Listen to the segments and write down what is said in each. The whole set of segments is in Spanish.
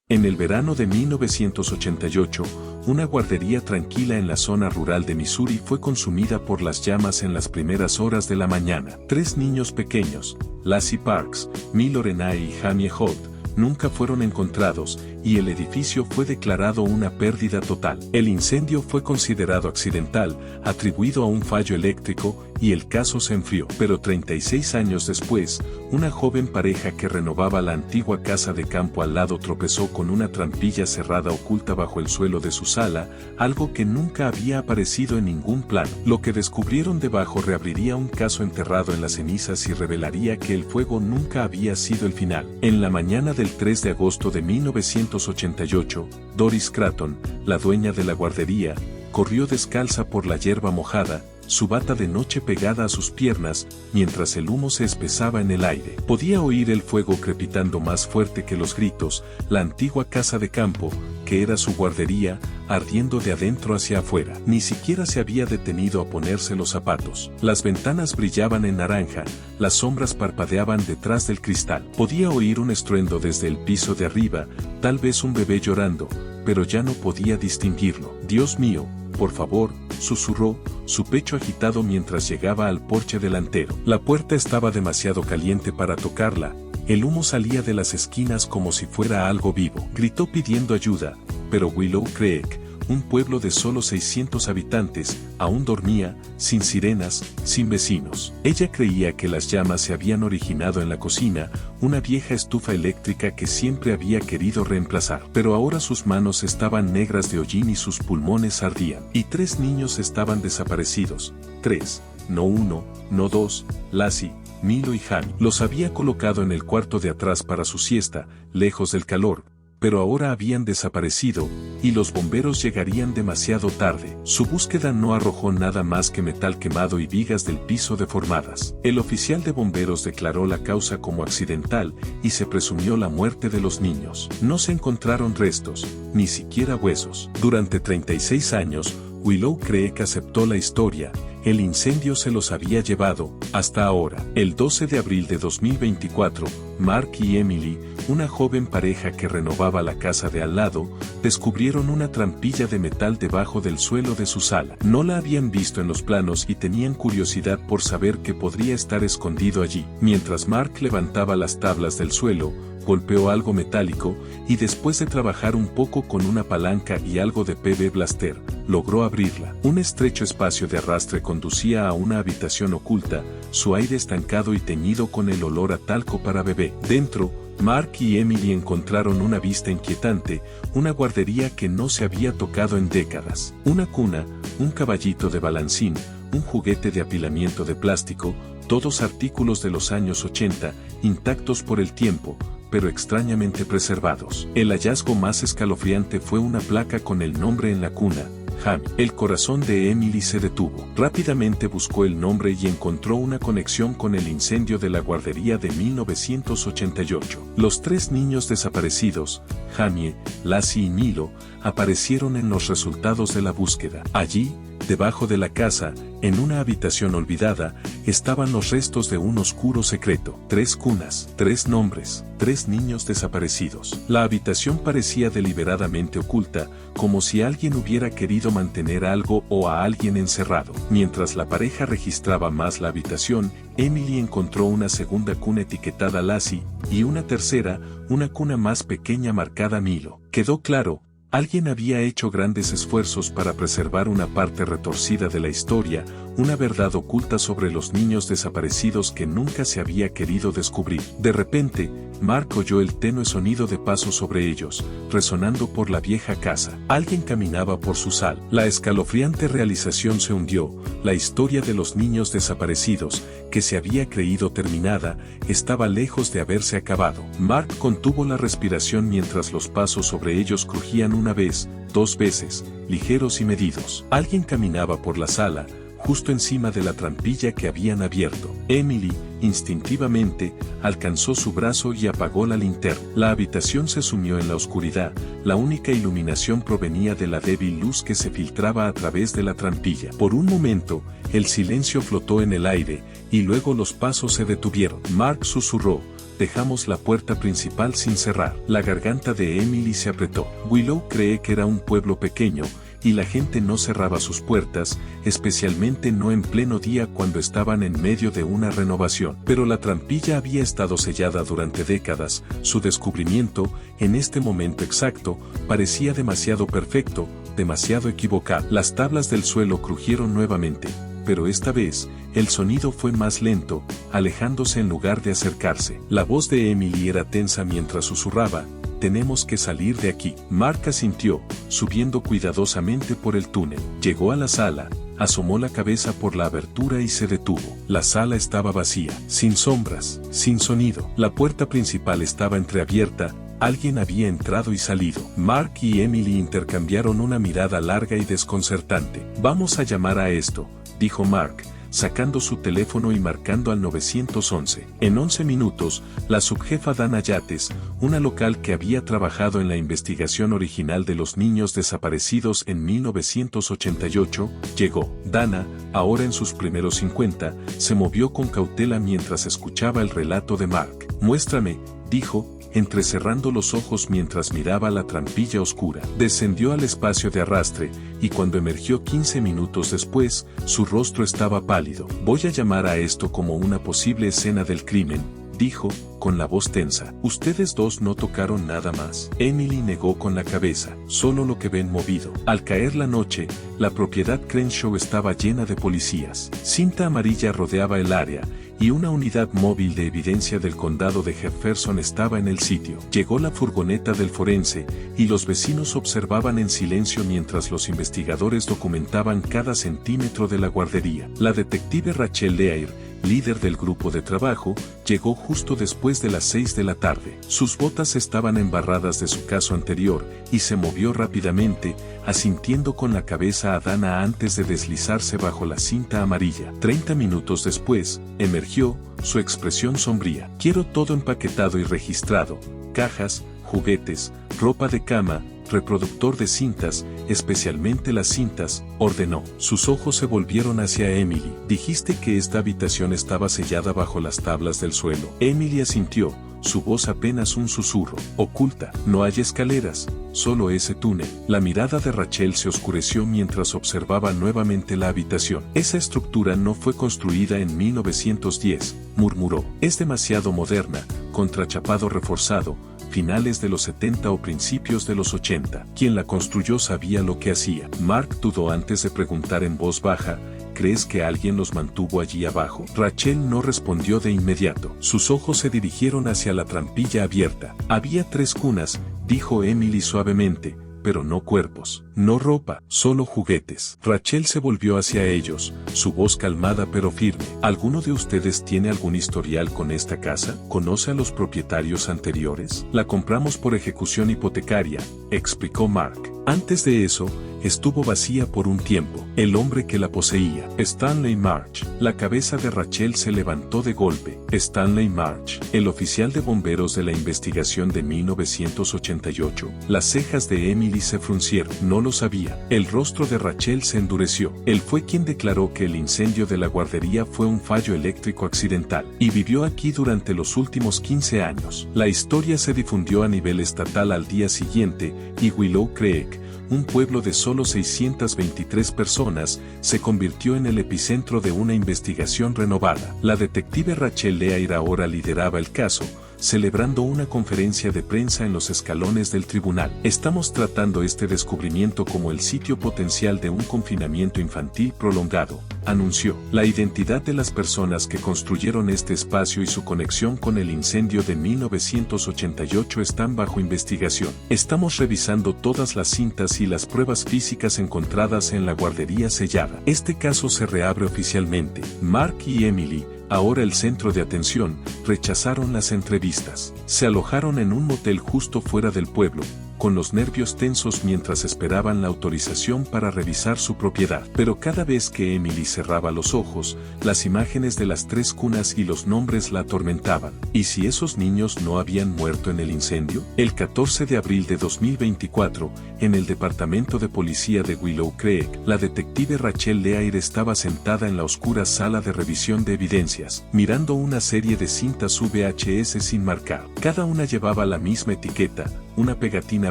En el verano de 1988, una guardería tranquila en la zona rural de Missouri fue consumida por las llamas en las primeras horas de la mañana. 3 niños pequeños, Lassie Parks, Milo Renai y Jamie Holt, nunca fueron encontrados, y el edificio fue declarado una pérdida total. El incendio fue considerado accidental, atribuido a un fallo eléctrico, y el caso se enfrió. Pero 36 años después, una joven pareja que renovaba la antigua casa de campo al lado tropezó con una trampilla cerrada oculta bajo el suelo de su sala, algo que nunca había aparecido en ningún plano. Lo que descubrieron debajo reabriría un caso enterrado en las cenizas y revelaría que el fuego nunca había sido el final. En la mañana del 3 de agosto de 1988, Doris Cratton, la dueña de la guardería, corrió descalza por la hierba mojada, su bata de noche pegada a sus piernas, mientras el humo se espesaba en el aire. Podía oír el fuego crepitando más fuerte que los gritos, la antigua casa de campo, que era su guardería, ardiendo de adentro hacia afuera. Ni siquiera se había detenido a ponerse los zapatos. Las ventanas brillaban en naranja, las sombras parpadeaban detrás del cristal. Podía oír un estruendo desde el piso de arriba, tal vez un bebé llorando, pero ya no podía distinguirlo. «Dios mío, por favor», susurró, su pecho agitado mientras llegaba al porche delantero. La puerta estaba demasiado caliente para tocarla, el humo salía de las esquinas como si fuera algo vivo. Gritó pidiendo ayuda, pero Willow Creek, un pueblo de solo 600 habitantes, aún dormía, sin sirenas, sin vecinos. Ella creía que las llamas se habían originado en la cocina, una vieja estufa eléctrica que siempre había querido reemplazar. Pero ahora sus manos estaban negras de hollín y sus pulmones ardían. Y 3 niños estaban desaparecidos. 3, no 1, no 2, Lassie, Milo y Jamie. Los había colocado en el cuarto de atrás para su siesta, lejos del calor, pero ahora habían desaparecido, y los bomberos llegarían demasiado tarde. Su búsqueda no arrojó nada más que metal quemado y vigas del piso deformadas. El oficial de bomberos declaró la causa como accidental, y se presumió la muerte de los niños. No se encontraron restos, ni siquiera huesos. Durante 36 años, Willow Creek aceptó la historia. El incendio se los había llevado, hasta ahora. El 12 de abril de 2024, Mark y Emily, una joven pareja que renovaba la casa de al lado, descubrieron una trampilla de metal debajo del suelo de su sala. No la habían visto en los planos y tenían curiosidad por saber qué podría estar escondido allí. Mientras Mark levantaba las tablas del suelo, golpeó algo metálico, y después de trabajar un poco con una palanca y algo de PV Blaster, logró abrirla. Un estrecho espacio de arrastre conducía a una habitación oculta, su aire estancado y teñido con el olor a talco para bebé. Dentro, Mark y Emily encontraron una vista inquietante, una guardería que no se había tocado en décadas. Una cuna, un caballito de balancín, un juguete de apilamiento de plástico, todos artículos de los años 80, intactos por el tiempo, pero extrañamente preservados. El hallazgo más escalofriante fue una placa con el nombre en la cuna, Jamie. El corazón de Emily se detuvo. Rápidamente buscó el nombre y encontró una conexión con el incendio de la guardería de 1988. Los 3 niños desaparecidos, Jamie, Lassie y Milo, aparecieron en los resultados de la búsqueda. Allí, debajo de la casa, en una habitación olvidada, estaban los restos de un oscuro secreto. 3 cunas, 3 nombres, 3 niños desaparecidos. La habitación parecía deliberadamente oculta, como si alguien hubiera querido mantener algo o a alguien encerrado. Mientras la pareja registraba más la habitación, Emily encontró una segunda cuna etiquetada Lassie, y una tercera, una cuna más pequeña marcada Milo. Quedó claro, alguien había hecho grandes esfuerzos para preservar una parte retorcida de la historia, una verdad oculta sobre los niños desaparecidos que nunca se había querido descubrir. De repente, Mark oyó el tenue sonido de pasos sobre ellos, resonando por la vieja casa. Alguien caminaba por su sala. La escalofriante realización se hundió. La historia de los niños desaparecidos, que se había creído terminada, estaba lejos de haberse acabado. Mark contuvo la respiración mientras los pasos sobre ellos crujían una vez, 2 veces, ligeros y medidos. Alguien caminaba por la sala, justo encima de la trampilla que habían abierto. Emily, instintivamente, alcanzó su brazo y apagó la linterna. La habitación se sumió en la oscuridad, la única iluminación provenía de la débil luz que se filtraba a través de la trampilla. Por un momento, el silencio flotó en el aire, y luego los pasos se detuvieron. Mark susurró, dejamos la puerta principal sin cerrar. La garganta de Emily se apretó. Willow cree que era un pueblo pequeño, y la gente no cerraba sus puertas, especialmente no en pleno día cuando estaban en medio de una renovación. Pero la trampilla había estado sellada durante décadas. Su descubrimiento, en este momento exacto, parecía demasiado perfecto, demasiado equivocado. Las tablas del suelo crujieron nuevamente, pero esta vez, el sonido fue más lento, alejándose en lugar de acercarse. La voz de Emily era tensa mientras susurraba: «Tenemos que salir de aquí». Mark asintió, subiendo cuidadosamente por el túnel. Llegó a la sala, asomó la cabeza por la abertura y se detuvo. La sala estaba vacía, sin sombras, sin sonido. La puerta principal estaba entreabierta. Alguien había entrado y salido. Mark y Emily intercambiaron una mirada larga y desconcertante. «Vamos a llamar a esto», dijo Mark, sacando su teléfono y marcando al 911. En 11 minutos, la subjefa Dana Yates, una local que había trabajado en la investigación original de los niños desaparecidos en 1988, llegó. Dana, ahora en sus primeros 50, se movió con cautela mientras escuchaba el relato de Mark. «Muéstrame», dijo, entrecerrando los ojos mientras miraba la trampilla oscura. Descendió al espacio de arrastre, y cuando emergió 15 minutos después, su rostro estaba pálido. «Voy a llamar a esto como una posible escena del crimen», dijo, con la voz tensa. «Ustedes dos no tocaron nada más». Emily negó con la cabeza. «Solo lo que ven movido». Al caer la noche, la propiedad Crenshaw estaba llena de policías. Cinta amarilla rodeaba el área, y una unidad móvil de evidencia del condado de Jefferson estaba en el sitio. Llegó la furgoneta del forense, y los vecinos observaban en silencio mientras los investigadores documentaban cada centímetro de la guardería. La detective Rachel Leaire, líder del grupo de trabajo, llegó justo después de las 6 de la tarde. Sus botas estaban embarradas de su caso anterior, y se movió rápidamente, asintiendo con la cabeza a Dana antes de deslizarse bajo la cinta amarilla. 30 minutos después, emergió, su expresión sombría. «Quiero todo empaquetado y registrado: cajas, juguetes, ropa de cama, reproductor de cintas, especialmente las cintas», ordenó. Sus ojos se volvieron hacia Emily. «¿Dijiste que esta habitación estaba sellada bajo las tablas del suelo?» Emily asintió, su voz apenas un susurro. «Oculta. No hay escaleras, solo ese túnel». La mirada de Rachel se oscureció mientras observaba nuevamente la habitación. «Esa estructura no fue construida en 1910, murmuró. «Es demasiado moderna, contrachapado reforzado, finales de los 70 o principios de los 80. Quien la construyó sabía lo que hacía». Mark dudó antes de preguntar en voz baja: «¿Crees que alguien los mantuvo allí abajo?». Rachel no respondió de inmediato. Sus ojos se dirigieron hacia la trampilla abierta. «Había 3 cunas», dijo Emily suavemente, «pero no cuerpos, no ropa, solo juguetes». Rachel se volvió hacia ellos, su voz calmada pero firme. «¿Alguno de ustedes tiene algún historial con esta casa? ¿Conoce a los propietarios anteriores?». «La compramos por ejecución hipotecaria», explicó Mark. «Antes de eso, estuvo vacía por un tiempo». «El hombre que la poseía». «Stanley March». La cabeza de Rachel se levantó de golpe. «Stanley March, el oficial de bomberos de la investigación de 1988. Las cejas de Emily se fruncieron. «No lo sabía». El rostro de Rachel se endureció. «Él fue quien declaró que el incendio de la guardería fue un fallo eléctrico accidental, y vivió aquí durante los últimos 15 años». La historia se difundió a nivel estatal al día siguiente, y Willow Creek, un pueblo de solo 623 personas, se convirtió en el epicentro de una investigación renovada. La detective Rachel Leaire ahora lideraba el caso, celebrando una conferencia de prensa en los escalones del tribunal. «Estamos tratando este descubrimiento como el sitio potencial de un confinamiento infantil prolongado», anunció. «La identidad de las personas que construyeron este espacio y su conexión con el incendio de 1988 están bajo investigación. Estamos revisando todas las cintas y las pruebas físicas encontradas en la guardería sellada. Este caso se reabre oficialmente». Mark y Emily, ahora el centro de atención, rechazaron las entrevistas. Se alojaron en un motel justo fuera del pueblo, con los nervios tensos mientras esperaban la autorización para revisar su propiedad. Pero cada vez que Emily cerraba los ojos, las imágenes de las 3 cunas y los nombres la atormentaban. ¿Y si esos niños no habían muerto en el incendio? El 14 de abril de 2024, en el departamento de policía de Willow Creek, la detective Rachel Leaire estaba sentada en la oscura sala de revisión de evidencias, mirando una serie de cintas VHS sin marcar. Cada una llevaba la misma etiqueta, una pegatina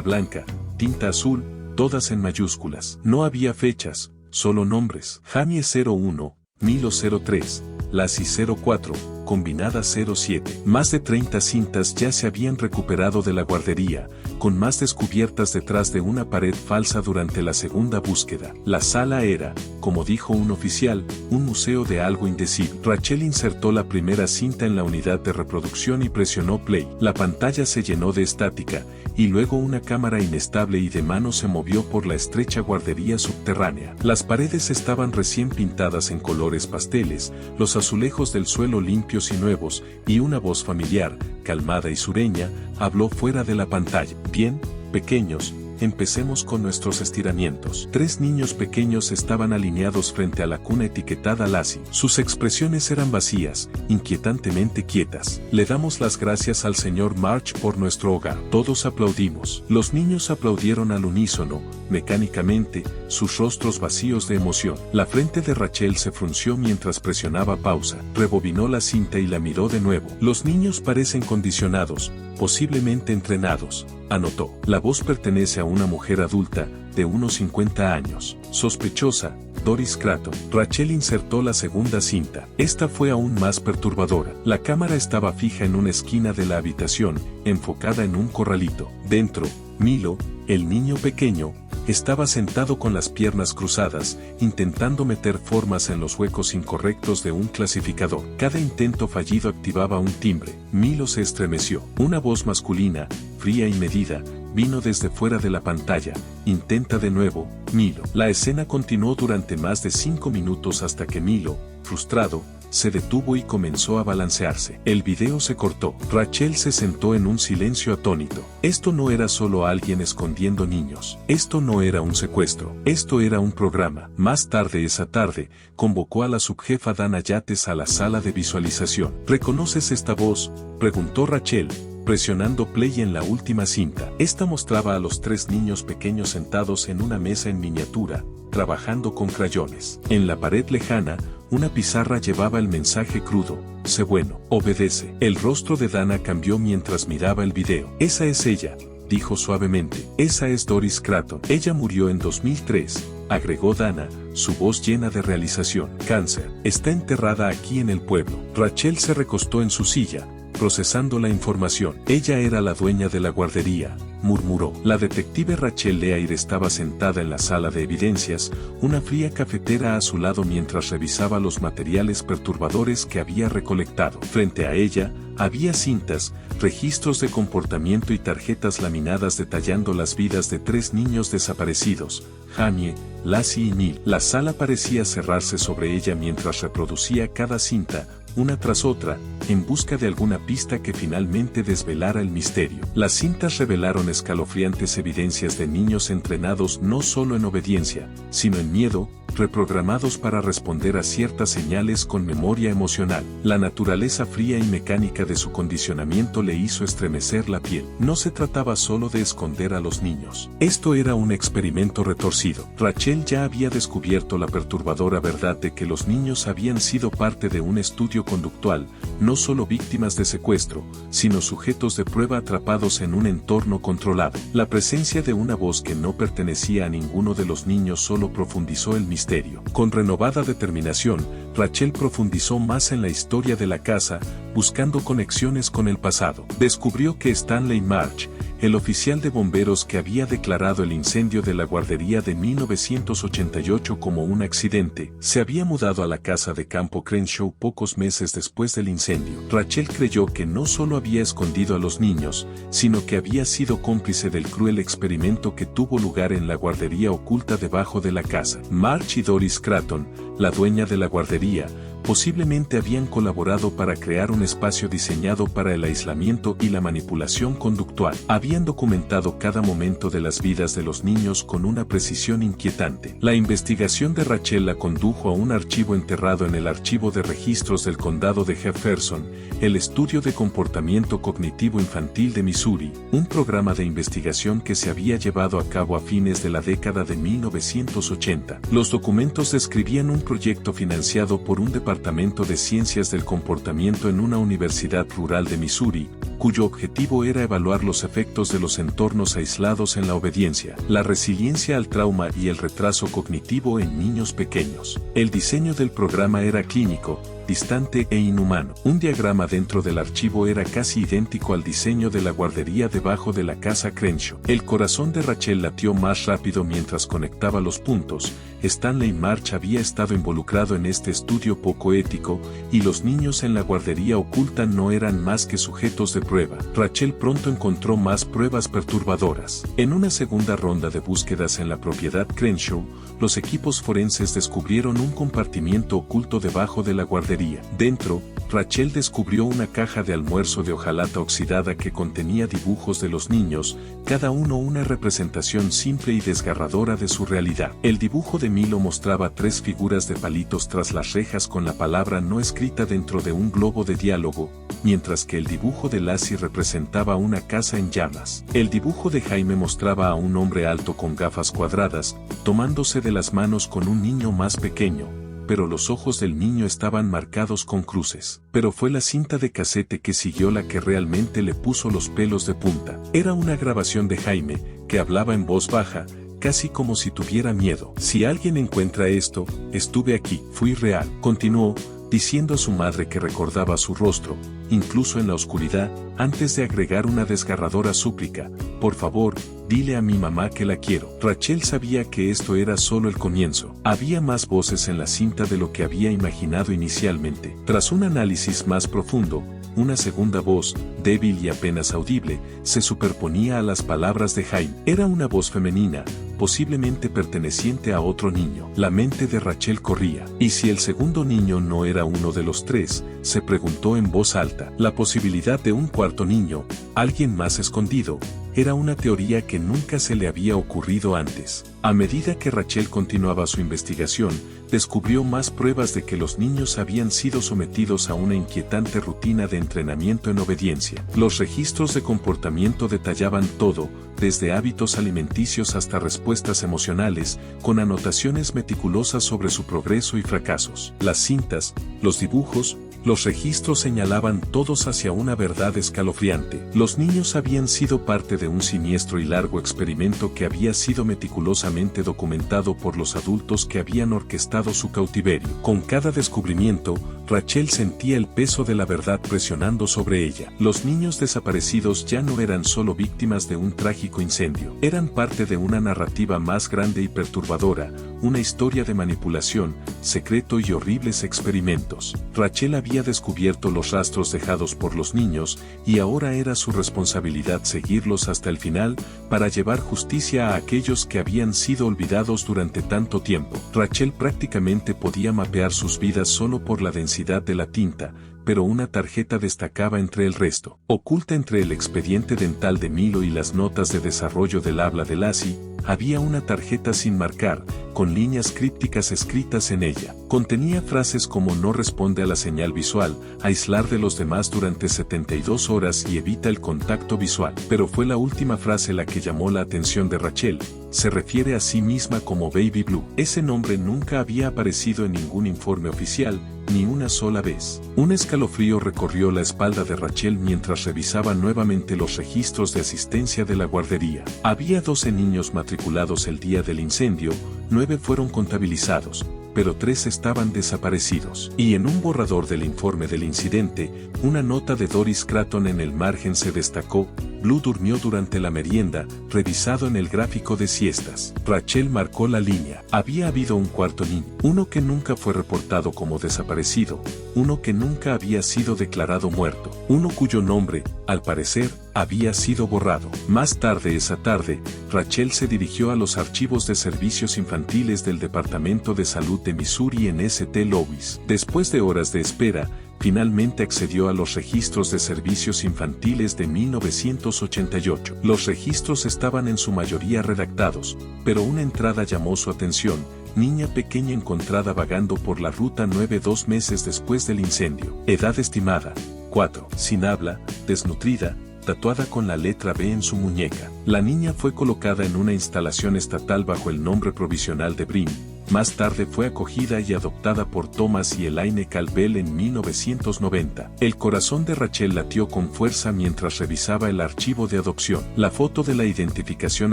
blanca, tinta azul, todas en mayúsculas. No había fechas, solo nombres. Jamie 01, Milo 03, Lassie 04, combinada 07. Más de 30 cintas ya se habían recuperado de la guardería, con más descubiertas detrás de una pared falsa durante la segunda búsqueda. La sala era, como dijo un oficial, un museo de algo indecible. Rachel insertó la primera cinta en la unidad de reproducción y presionó play. La pantalla se llenó de estática, y luego una cámara inestable y de mano se movió por la estrecha guardería subterránea. Las paredes estaban recién pintadas en colores pasteles, los azulejos del suelo limpios y nuevos, y una voz familiar, calmada y sureña, habló fuera de la pantalla. Bien, pequeños, empecemos con nuestros estiramientos. 3 niños pequeños estaban alineados frente a la cuna etiquetada Lassie. Sus expresiones eran vacías, inquietantemente quietas. Le damos las gracias al señor March por nuestro hogar. Todos aplaudimos. Los niños aplaudieron al unísono, mecánicamente, sus rostros vacíos de emoción. La frente de Rachel se frunció mientras presionaba pausa. Rebobinó la cinta y la miró de nuevo. Los niños parecen condicionados, posiblemente entrenados, anotó. La voz pertenece a una mujer adulta, de unos 50 años. Sospechosa, Doris Cratton. Rachel insertó la segunda cinta. Esta fue aún más perturbadora. La cámara estaba fija en una esquina de la habitación, enfocada en un corralito. Dentro, Milo, el niño pequeño, estaba sentado con las piernas cruzadas, intentando meter formas en los huecos incorrectos de un clasificador. Cada intento fallido activaba un timbre. Milo se estremeció. Una voz masculina, fría y medida, vino desde fuera de la pantalla. Intenta de nuevo, Milo. La escena continuó durante más de 5 minutos hasta que Milo, frustrado, se detuvo y comenzó a balancearse. El video se cortó. Rachel se sentó en un silencio atónito. Esto no era solo alguien escondiendo niños. Esto no era un secuestro. Esto era un programa. Más tarde esa tarde, convocó a la subjefa Dana Yates a la sala de visualización. ¿Reconoces esta voz?, preguntó Rachel, presionando play en la última cinta. Esta mostraba a los 3 niños pequeños sentados en una mesa en miniatura, trabajando con crayones. En la pared lejana, una pizarra llevaba el mensaje crudo: sé bueno, obedece. El rostro de Dana cambió mientras miraba el video. Esa es ella, dijo suavemente. Esa es Doris Cratton. Ella murió en 2003, agregó Dana, su voz llena de realización. Cáncer. Está enterrada aquí en el pueblo. Rachel se recostó en su silla, procesando la información. Ella era la dueña de la guardería, murmuró. La detective Rachel Leaire estaba sentada en la sala de evidencias, una fría cafetera a su lado mientras revisaba los materiales perturbadores que había recolectado. Frente a ella, había cintas, registros de comportamiento y tarjetas laminadas detallando las vidas de 3 niños desaparecidos, Jamie, Lassie y Neil. La sala parecía cerrarse sobre ella mientras reproducía cada cinta, una tras otra, en busca de alguna pista que finalmente desvelara el misterio. Las cintas revelaron escalofriantes evidencias de niños entrenados no solo en obediencia, sino en miedo, reprogramados para responder a ciertas señales con memoria emocional. La naturaleza fría y mecánica de su condicionamiento le hizo estremecer la piel. No se trataba solo de esconder a los niños. Esto era un experimento retorcido. Rachel ya había descubierto la perturbadora verdad de que los niños habían sido parte de un estudio conductual, no solo víctimas de secuestro, sino sujetos de prueba atrapados en un entorno controlado. La presencia de una voz que no pertenecía a ninguno de los niños solo profundizó el misterio. Con renovada determinación, Rachel profundizó más en la historia de la casa, buscando conexiones con el pasado. Descubrió que Stanley March, el oficial de bomberos que había declarado el incendio de la guardería de 1988 como un accidente, se había mudado a la casa de campo Crenshaw pocos meses después del incendio. Rachel creyó que no solo había escondido a los niños, sino que había sido cómplice del cruel experimento que tuvo lugar en la guardería oculta debajo de la casa. March y Doris Cratton, la dueña de la guardería, Posiblemente habían colaborado para crear un espacio diseñado para el aislamiento y la manipulación conductual. Habían documentado cada momento de las vidas de los niños con una precisión inquietante. La investigación de Rachel la condujo a un archivo enterrado en el Archivo de Registros del Condado de Jefferson, el Estudio de Comportamiento Cognitivo Infantil de Missouri, un programa de investigación que se había llevado a cabo a fines de la década de 1980. Los documentos describían un proyecto financiado por un departamento de ciencias del comportamiento en una universidad rural de Missouri, cuyo objetivo era evaluar los efectos de los entornos aislados en la obediencia, la resiliencia al trauma y el retraso cognitivo en niños pequeños. El diseño del programa era clínico, distante e inhumano. Un diagrama dentro del archivo era casi idéntico al diseño de la guardería debajo de la casa Crenshaw. El corazón de Rachel latió más rápido mientras conectaba los puntos. Stanley March había estado involucrado en este estudio poco ético, y los niños en la guardería oculta no eran más que sujetos de prueba. Rachel pronto encontró más pruebas perturbadoras. En una segunda ronda de búsquedas en la propiedad Crenshaw, los equipos forenses descubrieron un compartimiento oculto debajo de la guardería. Dentro, Rachel descubrió una caja de almuerzo de hojalata oxidada que contenía dibujos de los niños, cada uno una representación simple y desgarradora de su realidad. El dibujo de Milo mostraba 3 figuras de palitos tras las rejas con la palabra no escrita dentro de un globo de diálogo, mientras que el dibujo de Lassie representaba una casa en llamas. El dibujo de Jaime mostraba a un hombre alto con gafas cuadradas, tomándose de las manos con un niño más pequeño, pero los ojos del niño estaban marcados con cruces. Pero fue la cinta de casete que siguió la que realmente le puso los pelos de punta. Era una grabación de Jaime, que hablaba en voz baja, casi como si tuviera miedo. Si alguien encuentra esto, estuve aquí, fui real. Continuó, diciendo a su madre que recordaba su rostro, incluso en la oscuridad, antes de agregar una desgarradora súplica: por favor, dile a mi mamá que la quiero. Rachel sabía que esto era solo el comienzo. Había más voces en la cinta de lo que había imaginado inicialmente. Tras un análisis más profundo, una segunda voz, débil y apenas audible, se superponía a las palabras de Jaime. Era una voz femenina, posiblemente perteneciente a otro niño. La mente de Rachel corría. ¿Y si el segundo niño no era uno de los 3? Se preguntó en voz alta. La posibilidad de un cuarto niño, alguien más escondido, era una teoría que nunca se le había ocurrido antes. A medida que Rachel continuaba su investigación, descubrió más pruebas de que los niños habían sido sometidos a una inquietante rutina de entrenamiento en obediencia. Los registros de comportamiento detallaban todo, desde hábitos alimenticios hasta respuestas emocionales, con anotaciones meticulosas sobre su progreso y fracasos. Las cintas, los dibujos, los registros señalaban todos hacia una verdad escalofriante. Los niños habían sido parte de un siniestro y largo experimento que había sido meticulosamente documentado por los adultos que habían orquestado su cautiverio. Con cada descubrimiento, Rachel sentía el peso de la verdad presionando sobre ella. Los niños desaparecidos ya no eran solo víctimas de un trágico incendio. Eran parte de una narrativa más grande y perturbadora, una historia de manipulación, secreto y horribles experimentos. Rachel había descubierto los rastros dejados por los niños, y ahora era su responsabilidad seguirlos hasta el final, para llevar justicia a aquellos que habían sido olvidados durante tanto tiempo. Rachel prácticamente podía mapear sus vidas solo por la densidad de la tinta, pero una tarjeta destacaba entre el resto. Oculta entre el expediente dental de Milo y las notas de desarrollo del habla de Lassie, había una tarjeta sin marcar, con líneas crípticas escritas en ella. Contenía frases como no responde a la señal visual, aislar de los demás durante 72 horas y evita el contacto visual. Pero fue la última frase la que llamó la atención de Rachel. Se refiere a sí misma como Baby Blue. Ese nombre nunca había aparecido en ningún informe oficial, ni una sola vez. Un escalofrío recorrió la espalda de Rachel mientras revisaba nuevamente los registros de asistencia de la guardería. Había 12 niños matriculados el día del incendio, 9 fueron contabilizados, pero 3 estaban desaparecidos. Y en un borrador del informe del incidente, una nota de Doris Cratton en el margen se destacó: Blue durmió durante la merienda, revisado en el gráfico de siestas. Rachel marcó la línea. Había habido un cuarto niño, uno que nunca fue reportado como desaparecido, uno que nunca había sido declarado muerto, uno cuyo nombre, al parecer, había sido borrado. Más tarde esa tarde, Rachel se dirigió a los archivos de servicios infantiles del Departamento de Salud de Missouri en St. Louis. Después de horas de espera, finalmente accedió a los registros de servicios infantiles de 1988. Los registros estaban en su mayoría redactados, pero una entrada llamó su atención: niña pequeña encontrada vagando por la ruta 9 2 meses después del incendio. Edad estimada: 4. Sin habla, desnutrida, tatuada con la letra B en su muñeca. La niña fue colocada en una instalación estatal bajo el nombre provisional de Brin. Más tarde fue acogida y adoptada por Thomas y Elaine Calbell en 1990. El corazón de Rachel latió con fuerza mientras revisaba el archivo de adopción. La foto de la identificación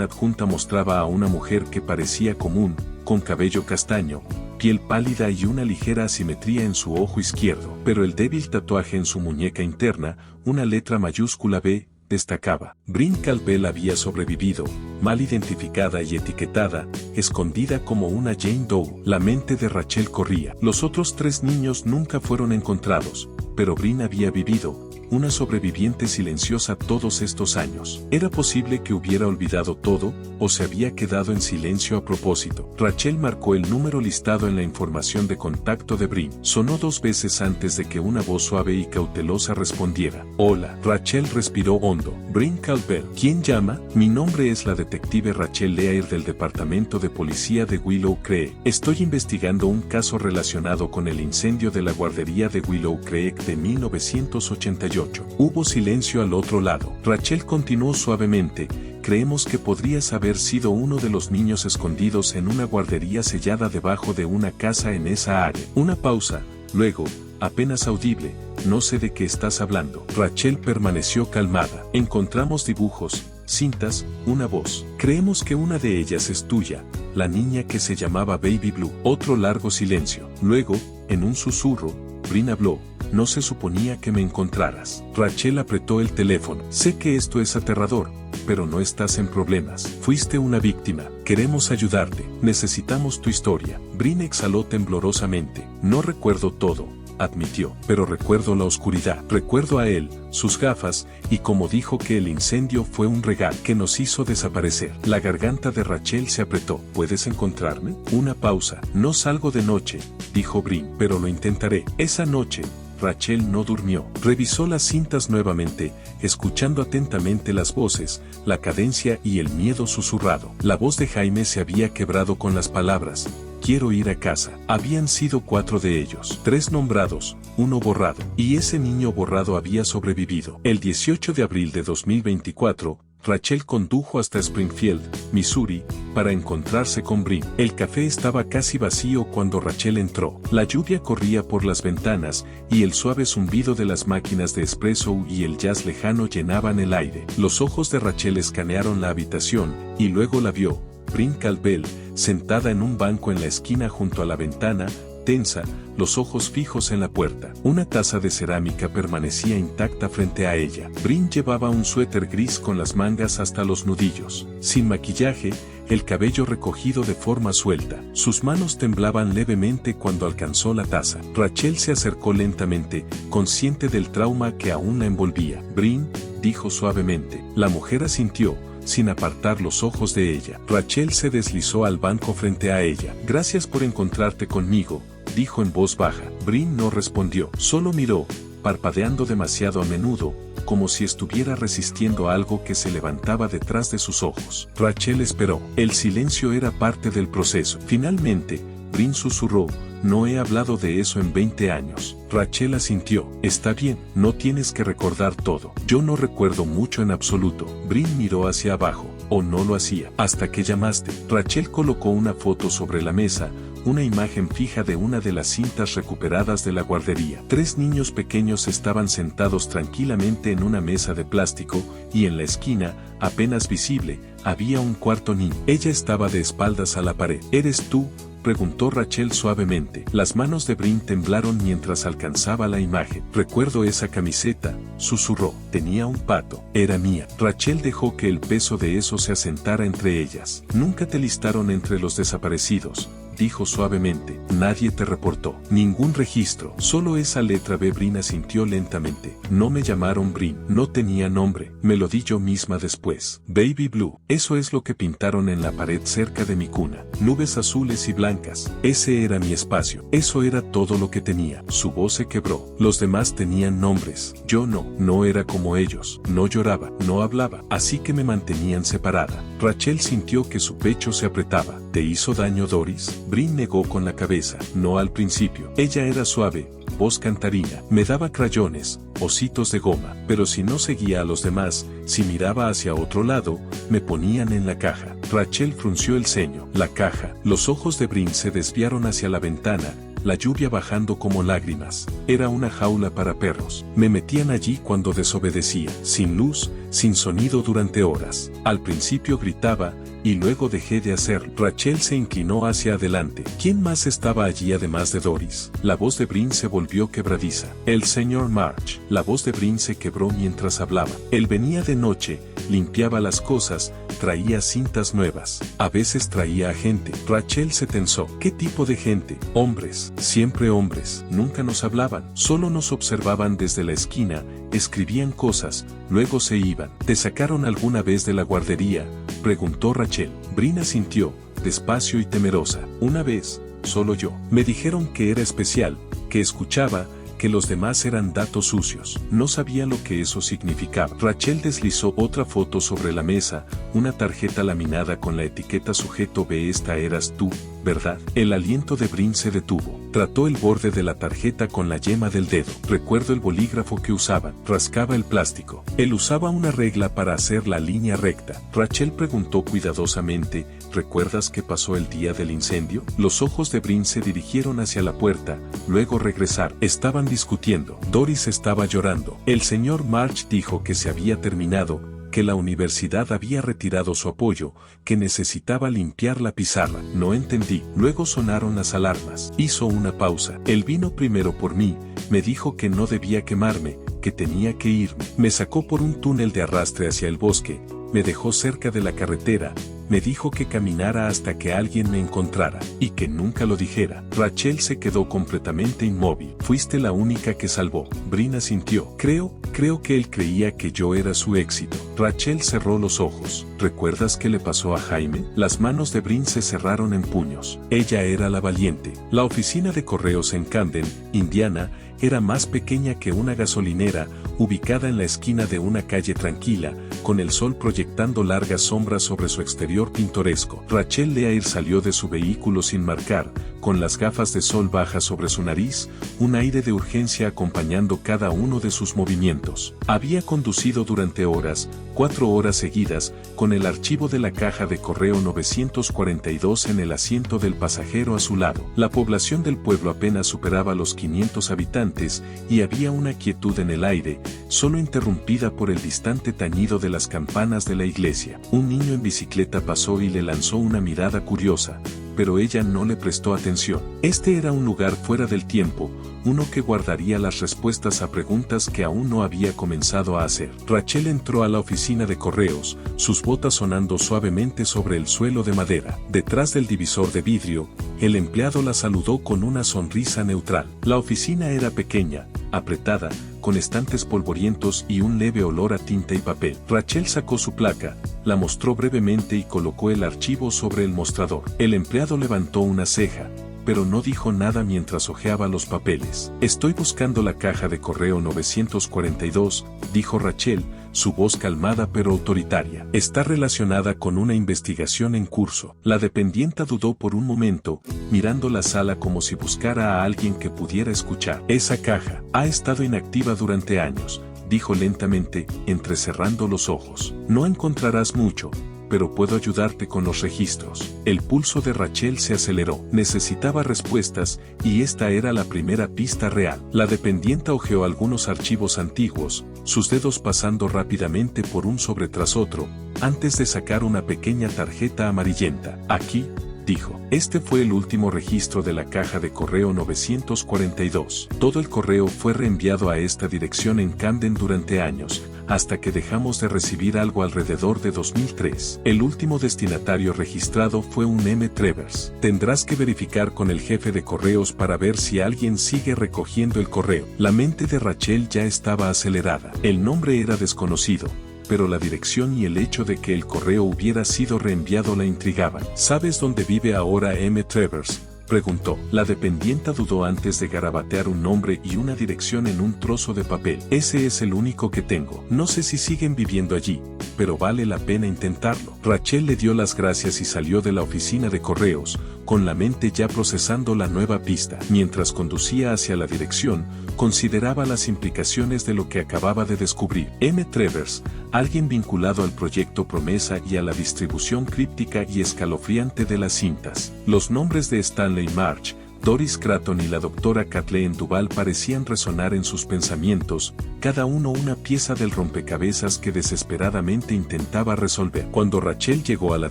adjunta mostraba a una mujer que parecía común, con cabello castaño, piel pálida y una ligera asimetría en su ojo izquierdo. Pero el débil tatuaje en su muñeca interna, una letra mayúscula B, destacaba. Brin Calbell había sobrevivido, mal identificada y etiquetada, escondida como una Jane Doe. La mente de Rachel corría. Los otros 3 niños nunca fueron encontrados, pero Brin había vivido, una sobreviviente silenciosa todos estos años. ¿Era posible que hubiera olvidado todo, o se había quedado en silencio a propósito? Rachel marcó el número listado en la información de contacto de Brin. Sonó 2 veces antes de que una voz suave y cautelosa respondiera. Hola. Rachel respiró hondo. Brin Calbell. ¿Quién llama? Mi nombre es la detective Rachel Leair del Departamento de Policía de Willow Creek. Estoy investigando un caso relacionado con el incendio de la guardería de Willow Creek de 1988. Hubo silencio al otro lado. Rachel continuó suavemente. Creemos que podrías haber sido uno de los niños escondidos en una guardería sellada debajo de una casa en esa área. Una pausa, luego, apenas audible: no sé de qué estás hablando. Rachel permaneció calmada. Encontramos dibujos, cintas, una voz. Creemos que una de ellas es tuya, la niña que se llamaba Baby Blue. Otro largo silencio. Luego, en un susurro, Brin habló: no se suponía que me encontraras. Rachel apretó el teléfono. Sé que esto es aterrador, pero no estás en problemas. Fuiste una víctima. Queremos ayudarte. Necesitamos tu historia. Brin exhaló temblorosamente. No recuerdo todo, admitió, pero recuerdo la oscuridad. Recuerdo a él, sus gafas, y como dijo que el incendio fue un regalo que nos hizo desaparecer. La garganta de Rachel se apretó. ¿Puedes encontrarme? Una pausa. No salgo de noche, dijo Brin, pero lo intentaré. Esa noche, Rachel no durmió. Revisó las cintas nuevamente, escuchando atentamente las voces, la cadencia y el miedo susurrado. La voz de Jaime se había quebrado con las palabras: quiero ir a casa. Habían sido 4 de ellos. 3 nombrados, 1 borrado. Y ese niño borrado había sobrevivido. El 18 de abril de 2024, Rachel condujo hasta Springfield, Missouri, para encontrarse con Brin. El café estaba casi vacío cuando Rachel entró. La lluvia corría por las ventanas, y el suave zumbido de las máquinas de espresso y el jazz lejano llenaban el aire. Los ojos de Rachel escanearon la habitación, y luego la vio, Brin Calbell, sentada en un banco en la esquina junto a la ventana, tensa, los ojos fijos en la puerta. Una taza de cerámica permanecía intacta frente a ella. Brin llevaba un suéter gris con las mangas hasta los nudillos. Sin maquillaje, el cabello recogido de forma suelta. Sus manos temblaban levemente cuando alcanzó la taza. Rachel se acercó lentamente, consciente del trauma que aún la envolvía. Brin, dijo suavemente. La mujer asintió, sin apartar los ojos de ella. Rachel se deslizó al banco frente a ella. Gracias por encontrarte conmigo, dijo en voz baja. Brin no respondió, solo miró, parpadeando demasiado a menudo, como si estuviera resistiendo algo que se levantaba detrás de sus ojos. Rachel esperó. El silencio era parte del proceso. Finalmente, Brin susurró: no he hablado de eso en 20 años. Rachel asintió. Está bien, no tienes que recordar todo. Yo no recuerdo mucho en absoluto. Brin miró hacia abajo, o no lo hacía, hasta que llamaste. Rachel colocó una foto sobre la mesa, una imagen fija de una de las cintas recuperadas de la guardería. 3 niños pequeños estaban sentados tranquilamente en una mesa de plástico, y en la esquina, apenas visible, había un cuarto niño. Ella estaba de espaldas a la pared. ¿Eres tú, Preguntó Rachel suavemente. Las manos de Bryn temblaron mientras alcanzaba la imagen. Recuerdo esa camiseta, susurró. Tenía un pato. Era mía. Rachel dejó que el peso de eso se asentara entre ellas. Nunca te listaron entre los desaparecidos, dijo suavemente. Nadie te reportó. Ningún registro. Solo esa letra B. Bryn asintió lentamente. No me llamaron Bryn. No tenía nombre. Me lo di yo misma después. Baby Blue. Eso es lo que pintaron en la pared cerca de mi cuna. Nubes azules y blancas. Ese era mi espacio. Eso era todo lo que tenía. Su voz se quebró. Los demás tenían nombres. Yo no. No era como ellos. No lloraba. No hablaba. Así que me mantenían separada. Rachel sintió que su pecho se apretaba. ¿Te hizo daño Doris? Bryn negó con la cabeza. No al principio. Ella era suave, voz cantarina. Me daba crayones, ositos de goma. Pero si no seguía a los demás, si miraba hacia otro lado, me ponían en la caja. Rachel frunció el ceño. La caja. Los ojos de Bryn se desviaron hacia la ventana, la lluvia bajando como lágrimas. Era una jaula para perros. Me metían allí cuando desobedecía. Sin luz, sin sonido durante horas. Al principio gritaba, y luego dejé de hacerlo. Rachel se inclinó hacia adelante. ¿Quién más estaba allí además de Doris? La voz de Bryn se volvió quebradiza. El señor March. La voz de Bryn se quebró mientras hablaba. Él venía de noche, limpiaba las cosas, traía cintas nuevas. A veces traía a gente. Rachel se tensó. ¿Qué tipo de gente? Hombres. Siempre hombres. Nunca nos hablaban. Solo nos observaban desde la esquina, escribían cosas, luego se iban. ¿Te sacaron alguna vez de la guardería?, preguntó Rachel. Bryn asintió, despacio y temerosa. Una vez, solo yo. Me dijeron que era especial, que escuchaba, que los demás eran datos sucios. No sabía lo que eso significaba. Rachel deslizó otra foto sobre la mesa, una tarjeta laminada con la etiqueta sujeto B. Esta eras tú, ¿verdad? El aliento de Bryn se detuvo. Trató el borde de la tarjeta con la yema del dedo. Recuerdo el bolígrafo que usaban. Rascaba el plástico. Él usaba una regla para hacer la línea recta. Rachel preguntó cuidadosamente, ¿recuerdas qué pasó el día del incendio? Los ojos de Bryn se dirigieron hacia la puerta, luego regresaron. Estaban discutiendo. Doris estaba llorando. El señor March dijo que se había terminado, que la universidad había retirado su apoyo, que necesitaba limpiar la pizarra. No entendí. Luego sonaron las alarmas. Hizo una pausa. Él vino primero por mí, me dijo que no debía quemarme, que tenía que irme. Me sacó por un túnel de arrastre hacia el bosque, me dejó cerca de la carretera, me dijo que caminara hasta que alguien me encontrara, y que nunca lo dijera. Rachel se quedó completamente inmóvil. Fuiste la única que salvó. Bryn asintió. Creo que él creía que yo era su éxito. Rachel cerró los ojos. ¿Recuerdas qué le pasó a Jaime? Las manos de Bryn se cerraron en puños. Ella era la valiente. La oficina de correos en Camden, Indiana, era más pequeña que una gasolinera, ubicada en la esquina de una calle tranquila, con el sol proyectando largas sombras sobre su exterior pintoresco. Rachel Leair salió de su vehículo sin marcar, con las gafas de sol bajas sobre su nariz, un aire de urgencia acompañando cada uno de sus movimientos. Había conducido durante horas, 4 horas seguidas, con el archivo de la caja de correo 942 en el asiento del pasajero a su lado. La población del pueblo apenas superaba los 500 habitantes, y había una quietud en el aire, solo interrumpida por el distante tañido de las campanas de la iglesia. Un niño en bicicleta pasó y le lanzó una mirada curiosa, pero ella no le prestó atención. Este era un lugar fuera del tiempo, uno que guardaría las respuestas a preguntas que aún no había comenzado a hacer. Rachel entró a la oficina de correos, sus botas sonando suavemente sobre el suelo de madera. Detrás del divisor de vidrio, el empleado la saludó con una sonrisa neutral. La oficina era pequeña, apretada, con estantes polvorientos y un leve olor a tinta y papel. Rachel sacó su placa, la mostró brevemente y colocó el archivo sobre el mostrador. El empleado levantó una ceja, pero no dijo nada mientras hojeaba los papeles. Estoy buscando la caja de correo 942, dijo Rachel, su voz calmada pero autoritaria. Está relacionada con una investigación en curso. La dependienta dudó por un momento, mirando la sala como si buscara a alguien que pudiera escuchar. Esa caja ha estado inactiva durante años, dijo lentamente, entrecerrando los ojos. No encontrarás mucho, pero puedo ayudarte con los registros. El pulso de Rachel se aceleró. Necesitaba respuestas, y esta era la primera pista real. La dependienta hojeó algunos archivos antiguos, sus dedos pasando rápidamente por un sobre tras otro, antes de sacar una pequeña tarjeta amarillenta. Aquí, dijo. Este fue el último registro de la caja de correo 942. Todo el correo fue reenviado a esta dirección en Camden durante años, hasta que dejamos de recibir algo alrededor de 2003. El último destinatario registrado fue un M. Travers. Tendrás que verificar con el jefe de correos para ver si alguien sigue recogiendo el correo. La mente de Rachel ya estaba acelerada. El nombre era desconocido, pero la dirección y el hecho de que el correo hubiera sido reenviado la intrigaban. ¿Sabes dónde vive ahora M. Travers?, preguntó. La dependienta dudó antes de garabatear un nombre y una dirección en un trozo de papel. Ese es el único que tengo. No sé si siguen viviendo allí, pero vale la pena intentarlo. Rachel le dio las gracias y salió de la oficina de correos, con la mente ya procesando la nueva pista. Mientras conducía hacia la dirección, consideraba las implicaciones de lo que acababa de descubrir. M. Travers, alguien vinculado al proyecto Promesa y a la distribución críptica y escalofriante de las cintas. Los nombres de Stanley March, Doris Cratton y la doctora Kathleen Duval parecían resonar en sus pensamientos, cada uno una pieza del rompecabezas que desesperadamente intentaba resolver. Cuando Rachel llegó a la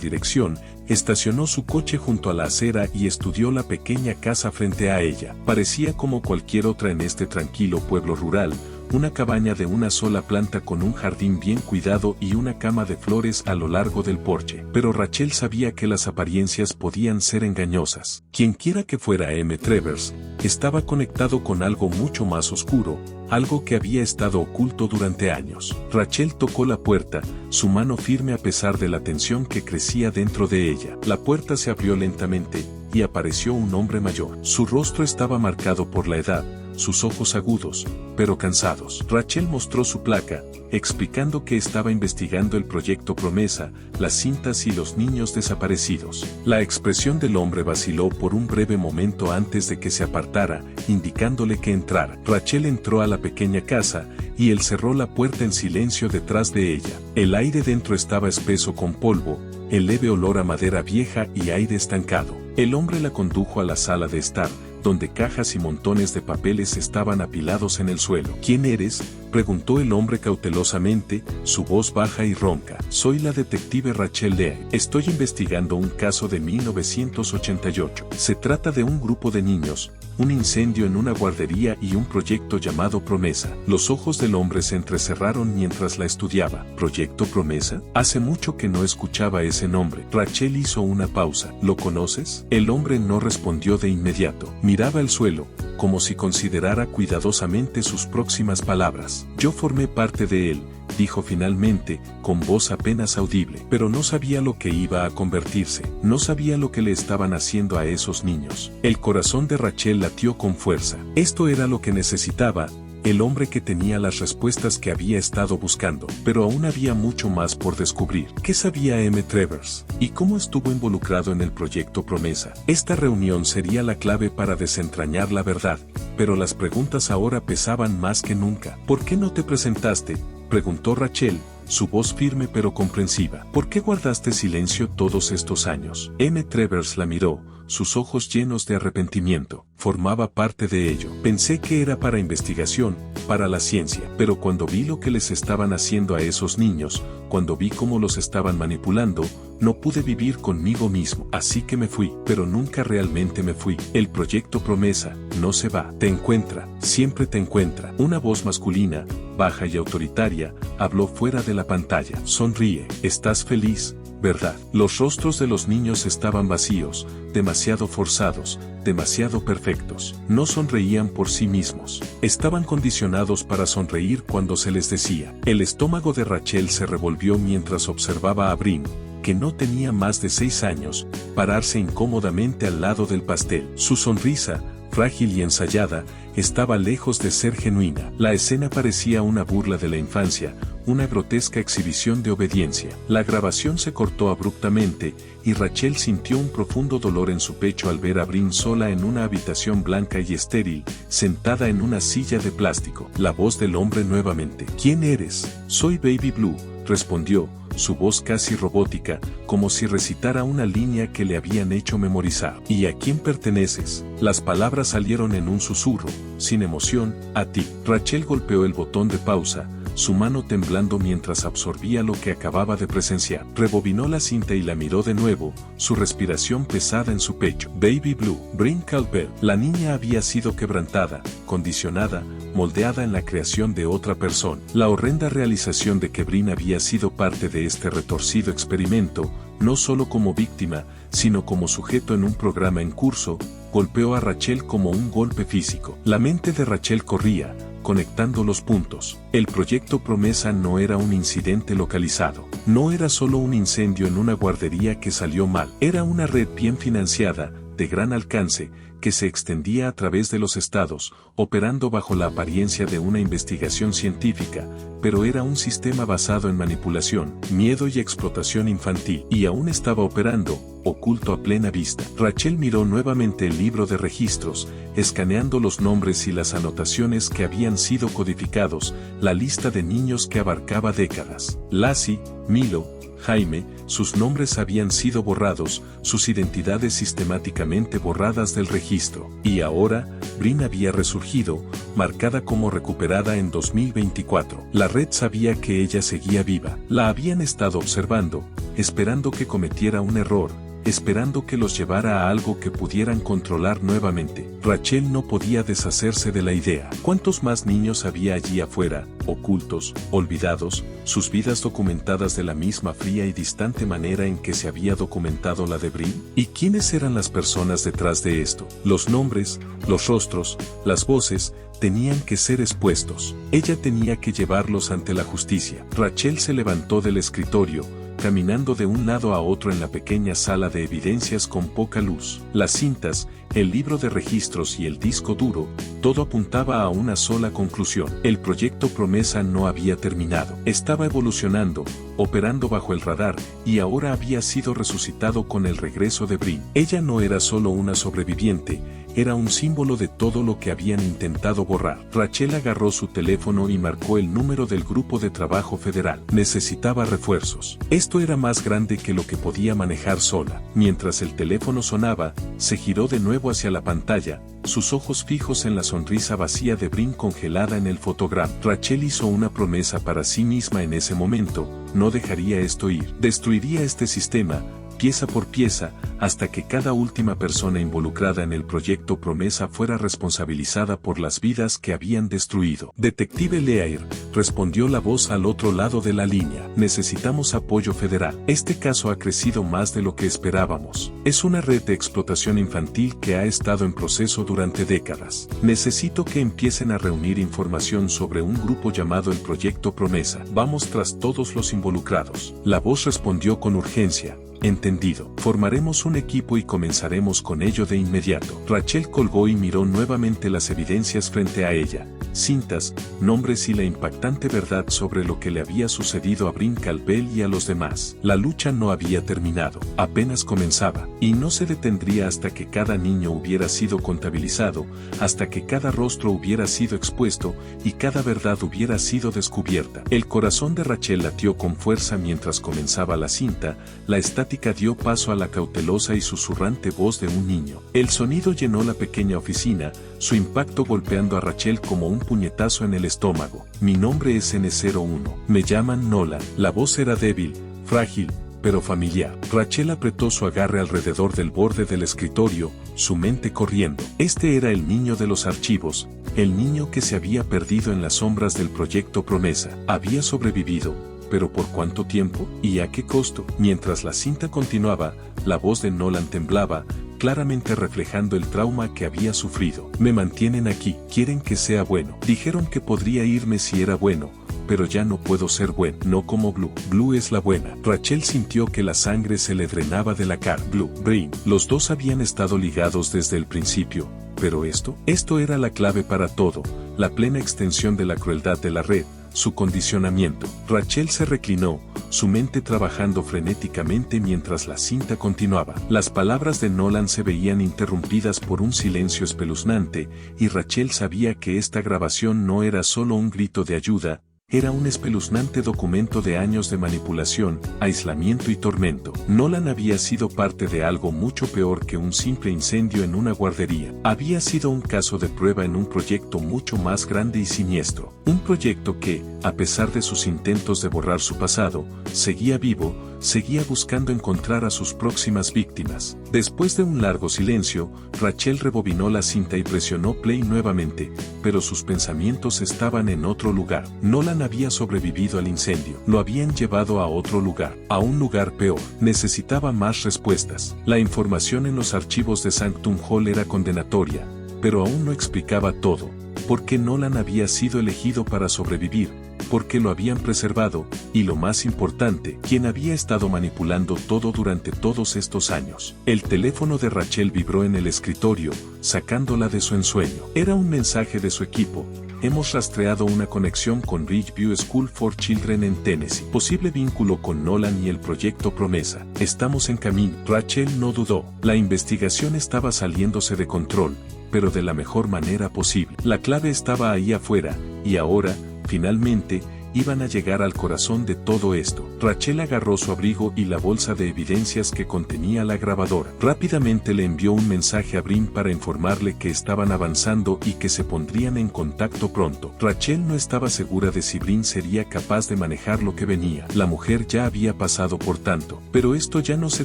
dirección, estacionó su coche junto a la acera y estudió la pequeña casa frente a ella. Parecía como cualquier otra en este tranquilo pueblo rural, una cabaña de una sola planta con un jardín bien cuidado y una cama de flores a lo largo del porche. Pero Rachel sabía que las apariencias podían ser engañosas. Quienquiera que fuera M. Travers, estaba conectado con algo mucho más oscuro, algo que había estado oculto durante años. Rachel tocó la puerta, su mano firme a pesar de la tensión que crecía dentro de ella. La puerta se abrió lentamente, y apareció un hombre mayor. Su rostro estaba marcado por la edad, sus ojos agudos, pero cansados. Rachel mostró su placa, explicando que estaba investigando el proyecto Promesa, las cintas y los niños desaparecidos. La expresión del hombre vaciló por un breve momento antes de que se apartara, indicándole que entrara. Rachel entró a la pequeña casa, y él cerró la puerta en silencio detrás de ella. El aire dentro estaba espeso con polvo, el leve olor a madera vieja y aire estancado. El hombre la condujo a la sala de estar, donde cajas y montones de papeles estaban apilados en el suelo. ¿Quién eres?, preguntó el hombre cautelosamente, su voz baja y ronca. Soy la detective Rachel Leigh. Estoy investigando un caso de 1988. Se trata de un grupo de niños, un incendio en una guardería y un proyecto llamado Promesa. Los ojos del hombre se entrecerraron mientras la estudiaba. ¿Proyecto Promesa? Hace mucho que no escuchaba ese nombre. Rachel hizo una pausa. ¿Lo conoces? El hombre no respondió de inmediato. Miraba el suelo, como si considerara cuidadosamente sus próximas palabras. Yo formé parte de él, dijo finalmente, con voz apenas audible. Pero no sabía lo que iba a convertirse. No sabía lo que le estaban haciendo a esos niños. El corazón de Rachel latió con fuerza. Esto era lo que necesitaba, el hombre que tenía las respuestas que había estado buscando. Pero aún había mucho más por descubrir. ¿Qué sabía M. Travers? ¿Y cómo estuvo involucrado en el proyecto Promesa? Esta reunión sería la clave para desentrañar la verdad, pero las preguntas ahora pesaban más que nunca. ¿Por qué no te presentaste?, preguntó Rachel, su voz firme pero comprensiva. ¿Por qué guardaste silencio todos estos años? M. Travers la miró, sus ojos llenos de arrepentimiento. Formaba parte de ello. Pensé que era para investigación, para la ciencia. Pero cuando vi lo que les estaban haciendo a esos niños, cuando vi cómo los estaban manipulando, no pude vivir conmigo mismo. Así que me fui, pero nunca realmente me fui. El proyecto Promesa no se va. Te encuentra, siempre te encuentra. Una voz masculina, baja y autoritaria, habló fuera de la pantalla. Sonríe. ¿Estás feliz, verdad? Los rostros de los niños estaban vacíos, demasiado forzados, demasiado perfectos. No sonreían por sí mismos. Estaban condicionados para sonreír cuando se les decía. El estómago de Rachel se revolvió mientras observaba a Bryn, que no tenía más de 6 años, pararse incómodamente al lado del pastel. Su sonrisa, frágil y ensayada, estaba lejos de ser genuina. La escena parecía una burla de la infancia, una grotesca exhibición de obediencia. La grabación se cortó abruptamente, y Rachel sintió un profundo dolor en su pecho al ver a Bryn sola en una habitación blanca y estéril, sentada en una silla de plástico. La voz del hombre nuevamente. ¿Quién eres? Soy Baby Blue, respondió, su voz casi robótica, como si recitara una línea que le habían hecho memorizar. ¿Y a quién perteneces? Las palabras salieron en un susurro, sin emoción. A ti. Rachel golpeó el botón de pausa, su mano temblando mientras absorbía lo que acababa de presenciar. Rebobinó la cinta y la miró de nuevo, su respiración pesada en su pecho. Baby Blue, Bryn Calpel. La niña había sido quebrantada, condicionada, moldeada en la creación de otra persona. La horrenda realización de que Bryn había sido parte de este retorcido experimento, no solo como víctima, sino como sujeto en un programa en curso, golpeó a Rachel como un golpe físico. La mente de Rachel corría, conectando los puntos. El proyecto Promesa no era un incidente localizado. No era solo un incendio en una guardería que salió mal. Era una red bien financiada, de gran alcance, que se extendía a través de los estados, operando bajo la apariencia de una investigación científica, pero era un sistema basado en manipulación, miedo y explotación infantil, y aún estaba operando, oculto a plena vista. Rachel miró nuevamente el libro de registros, escaneando los nombres y las anotaciones que habían sido codificados, la lista de niños que abarcaba décadas. Lassie, Milo, Jaime, sus nombres habían sido borrados, sus identidades sistemáticamente borradas del registro. Y ahora, Bryn había resurgido, marcada como recuperada en 2024. La red sabía que ella seguía viva. La habían estado observando, esperando que cometiera un error, esperando que los llevara a algo que pudieran controlar nuevamente. Rachel no podía deshacerse de la idea. ¿Cuántos más niños había allí afuera, ocultos, olvidados, sus vidas documentadas de la misma fría y distante manera en que se había documentado la de Bryn? ¿Y quiénes eran las personas detrás de esto? Los nombres, los rostros, las voces, tenían que ser expuestos. Ella tenía que llevarlos ante la justicia. Rachel se levantó del escritorio, caminando de un lado a otro en la pequeña sala de evidencias con poca luz. Las cintas, el libro de registros y el disco duro, todo apuntaba a una sola conclusión. El proyecto Promesa no había terminado. Estaba evolucionando, operando bajo el radar, y ahora había sido resucitado con el regreso de Bryn. Ella no era solo una sobreviviente, era un símbolo de todo lo que habían intentado borrar. Rachel agarró su teléfono y marcó el número del Grupo de Trabajo Federal. Necesitaba refuerzos. Esto era más grande que lo que podía manejar sola. Mientras el teléfono sonaba, se giró de nuevo hacia la pantalla, sus ojos fijos en la sonrisa vacía de Bryn congelada en el fotograma. Rachel hizo una promesa para sí misma en ese momento: no dejaría esto ir. Destruiría este sistema, pieza por pieza, hasta que cada última persona involucrada en el proyecto Promesa fuera responsabilizada por las vidas que habían destruido. Detective Leair, respondió la voz al otro lado de la línea. Necesitamos apoyo federal. Este caso ha crecido más de lo que esperábamos. Es una red de explotación infantil que ha estado en proceso durante décadas. Necesito que empiecen a reunir información sobre un grupo llamado el Proyecto Promesa. Vamos tras todos los involucrados. La voz respondió con urgencia. Entendido. Formaremos un equipo y comenzaremos con ello de inmediato. Rachel colgó y miró nuevamente las evidencias frente a ella. Cintas, nombres y la impactante verdad sobre lo que le había sucedido a Bryn Calpel y a los demás. La lucha no había terminado, apenas comenzaba, y no se detendría hasta que cada niño hubiera sido contabilizado, hasta que cada rostro hubiera sido expuesto y cada verdad hubiera sido descubierta. El corazón de Rachel latió con fuerza mientras comenzaba la cinta, la estática dio paso a la cautelosa y susurrante voz de un niño. El sonido llenó la pequeña oficina, su impacto golpeando a Rachel como un puñetazo en el estómago. Mi nombre es N01. Me llaman Nolan. La voz era débil, frágil, pero familiar. Rachel apretó su agarre alrededor del borde del escritorio, su mente corriendo. Este era el niño de los archivos, el niño que se había perdido en las sombras del proyecto Promesa. Había sobrevivido, pero ¿por cuánto tiempo? ¿Y a qué costo? Mientras la cinta continuaba, la voz de Nolan temblaba, claramente reflejando el trauma que había sufrido. Me mantienen aquí, quieren que sea bueno. Dijeron que podría irme si era bueno, pero ya no puedo ser bueno. No como Blue. Blue es la buena. Rachel sintió que la sangre se le drenaba de la cara. Blue, Bryn. Los dos habían estado ligados desde el principio, pero esto era la clave para todo, la plena extensión de la crueldad de la red, su condicionamiento. Rachel se reclinó, su mente trabajando frenéticamente mientras la cinta continuaba. Las palabras de Nolan se veían interrumpidas por un silencio espeluznante, y Rachel sabía que esta grabación no era solo un grito de ayuda, era un espeluznante documento de años de manipulación, aislamiento y tormento. Nolan había sido parte de algo mucho peor que un simple incendio en una guardería. Había sido un caso de prueba en un proyecto mucho más grande y siniestro. Un proyecto que, a pesar de sus intentos de borrar su pasado, seguía vivo, seguía buscando encontrar a sus próximas víctimas. Después de un largo silencio, Rachel rebobinó la cinta y presionó play nuevamente, pero sus pensamientos estaban en otro lugar. Nolan había sobrevivido al incendio. Lo habían llevado a otro lugar, a un lugar peor. Necesitaba más respuestas. La información en los archivos de Sanctum Hall era condenatoria, pero aún no explicaba todo. ¿Por qué Nolan había sido elegido para sobrevivir? ¿Por qué lo habían preservado? Y lo más importante, ¿quién había estado manipulando todo durante todos estos años? El teléfono de Rachel vibró en el escritorio, sacándola de su ensueño. Era un mensaje de su equipo. Hemos rastreado una conexión con Ridgeview School for Children en Tennessee. Posible vínculo con Nolan y el proyecto Promesa. Estamos en camino. Rachel no dudó. La investigación estaba saliéndose de control, pero de la mejor manera posible. La clave estaba ahí afuera, y ahora, finalmente, iban a llegar al corazón de todo esto. Rachel agarró su abrigo y la bolsa de evidencias que contenía la grabadora. Rápidamente le envió un mensaje a Brin para informarle que estaban avanzando y que se pondrían en contacto pronto. Rachel no estaba segura de si Brin sería capaz de manejar lo que venía. La mujer ya había pasado por tanto. Pero esto ya no se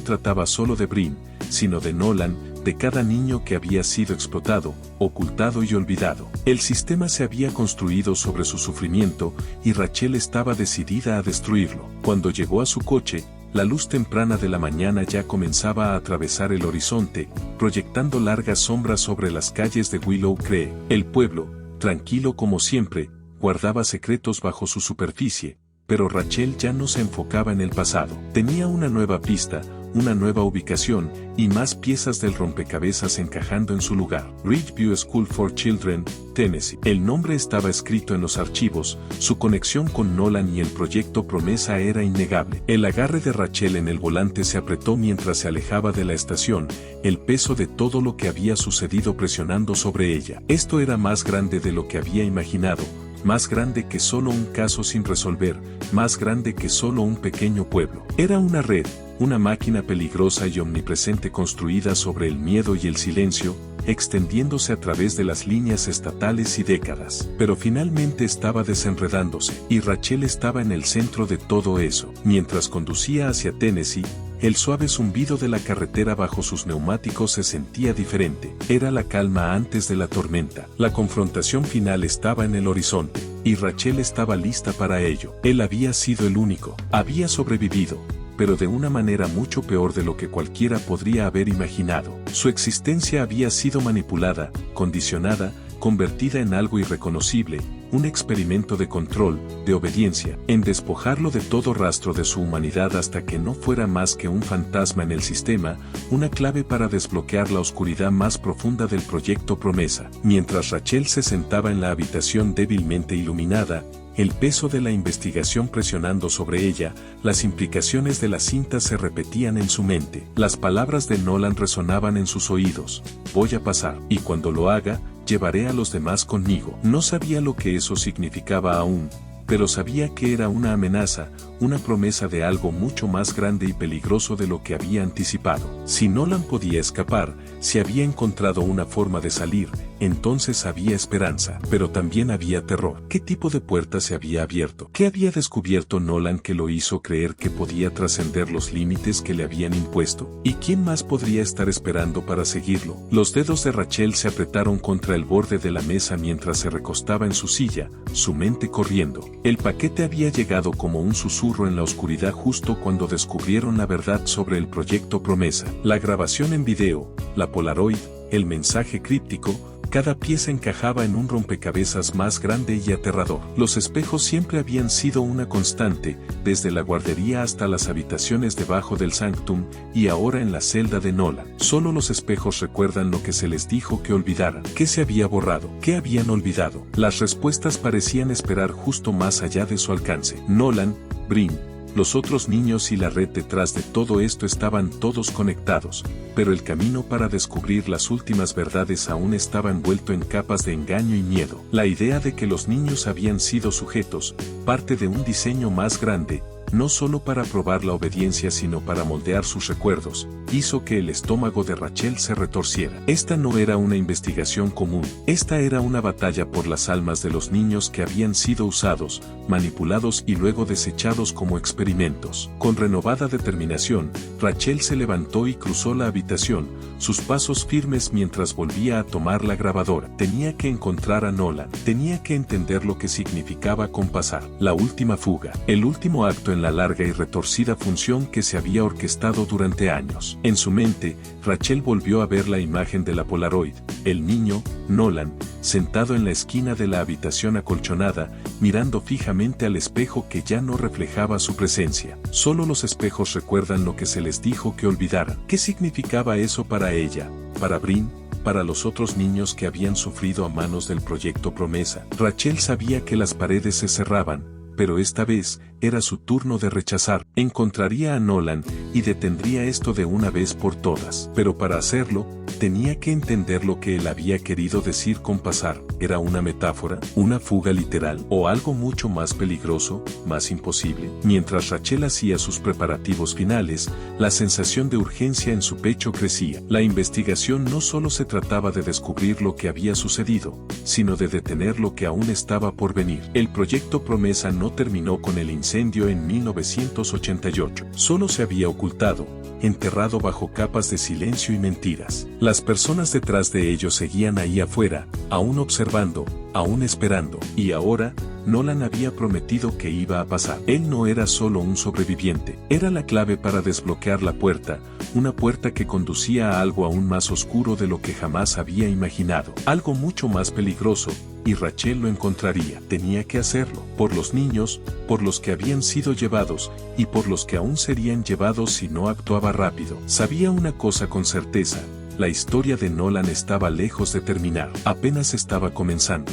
trataba solo de Brin, sino de Nolan, de cada niño que había sido explotado, ocultado y olvidado. El sistema se había construido sobre su sufrimiento y Rachel estaba decidida a destruirlo. Cuando llegó a su coche, la luz temprana de la mañana ya comenzaba a atravesar el horizonte, proyectando largas sombras sobre las calles de Willow Creek. El pueblo, tranquilo como siempre, guardaba secretos bajo su superficie, pero Rachel ya no se enfocaba en el pasado. Tenía una nueva pista, una nueva ubicación, y más piezas del rompecabezas encajando en su lugar. Ridgeview School for Children, Tennessee. El nombre estaba escrito en los archivos, su conexión con Nolan y el proyecto Promesa era innegable. El agarre de Rachel en el volante se apretó mientras se alejaba de la estación, el peso de todo lo que había sucedido presionando sobre ella. Esto era más grande de lo que había imaginado, más grande que solo un caso sin resolver, más grande que solo un pequeño pueblo. Era una red, una máquina peligrosa y omnipresente construida sobre el miedo y el silencio, extendiéndose a través de las líneas estatales y décadas. Pero finalmente estaba desenredándose, y Rachel estaba en el centro de todo eso. Mientras conducía hacia Tennessee, el suave zumbido de la carretera bajo sus neumáticos se sentía diferente. Era la calma antes de la tormenta. La confrontación final estaba en el horizonte, y Rachel estaba lista para ello. Él había sido el único. Había sobrevivido, pero de una manera mucho peor de lo que cualquiera podría haber imaginado. Su existencia había sido manipulada, condicionada, convertida en algo irreconocible, un experimento de control, de obediencia, en despojarlo de todo rastro de su humanidad hasta que no fuera más que un fantasma en el sistema, una clave para desbloquear la oscuridad más profunda del proyecto Promesa. Mientras Rachel se sentaba en la habitación débilmente iluminada, el peso de la investigación presionando sobre ella, las implicaciones de la cinta se repetían en su mente. Las palabras de Nolan resonaban en sus oídos. Voy a pasar, y cuando lo haga, llevaré a los demás conmigo. No sabía lo que eso significaba aún, pero sabía que era una amenaza, una promesa de algo mucho más grande y peligroso de lo que había anticipado. Si Nolan podía escapar, si había encontrado una forma de salir, entonces había esperanza, pero también había terror. ¿Qué tipo de puerta se había abierto? ¿Qué había descubierto Nolan que lo hizo creer que podía trascender los límites que le habían impuesto? ¿Y quién más podría estar esperando para seguirlo? Los dedos de Rachel se apretaron contra el borde de la mesa mientras se recostaba en su silla, su mente corriendo. El paquete había llegado como un susurro en la oscuridad justo cuando descubrieron la verdad sobre el proyecto Promesa. La grabación en video, la Polaroid, el mensaje críptico, cada pieza encajaba en un rompecabezas más grande y aterrador. Los espejos siempre habían sido una constante, desde la guardería hasta las habitaciones debajo del Sanctum, y ahora en la celda de Nolan. Solo los espejos recuerdan lo que se les dijo que olvidaran. ¿Qué se había borrado? ¿Qué habían olvidado? Las respuestas parecían esperar justo más allá de su alcance. Nolan, Brin, Los otros niños y la red detrás de todo esto estaban todos conectados, pero el camino para descubrir las últimas verdades aún estaba envuelto en capas de engaño y miedo. La idea de que los niños habían sido sujetos, parte de un diseño más grande, no solo para probar la obediencia sino para moldear sus recuerdos, hizo que el estómago de Rachel se retorciera. Esta no era una investigación común, esta era una batalla por las almas de los niños que habían sido usados, manipulados y luego desechados como experimentos. Con renovada determinación, Rachel se levantó y cruzó la habitación, sus pasos firmes mientras volvía a tomar la grabadora. Tenía que encontrar a Nolan, tenía que entender lo que significaba compasar. La última fuga, el último acto en la larga y retorcida función que se había orquestado durante años. En su mente, Rachel volvió a ver la imagen de la Polaroid, el niño, Nolan, sentado en la esquina de la habitación acolchonada, mirando fijamente al espejo que ya no reflejaba su presencia. Solo los espejos recuerdan lo que se les dijo que olvidaran. ¿Qué significaba eso para ella, para Brin, para los otros niños que habían sufrido a manos del proyecto Promesa? Rachel sabía que las paredes se cerraban, pero esta vez era su turno de rechazar. Encontraría a Nolan y detendría esto de una vez por todas. Pero para hacerlo, tenía que entender lo que él había querido decir con pasar. ¿Era una metáfora, una fuga literal o algo mucho más peligroso, más imposible? Mientras Rachel hacía sus preparativos finales, la sensación de urgencia en su pecho crecía. La investigación no solo se trataba de descubrir lo que había sucedido, sino de detener lo que aún estaba por venir. El proyecto Promesa no terminó con el incendio en 1988. Solo se había ocultado, enterrado bajo capas de silencio y mentiras. Las personas detrás de ellos seguían ahí afuera, aún observando, aún esperando. Y ahora, Nolan había prometido que iba a pasar. Él no era solo un sobreviviente, era la clave para desbloquear la puerta, una puerta que conducía a algo aún más oscuro de lo que jamás había imaginado. Algo mucho más peligroso, y Rachel lo encontraría. Tenía que hacerlo, por los niños, por los que habían sido llevados, y por los que aún serían llevados si no actuaba rápido. Sabía una cosa con certeza, la historia de Nolan estaba lejos de terminar, apenas estaba comenzando.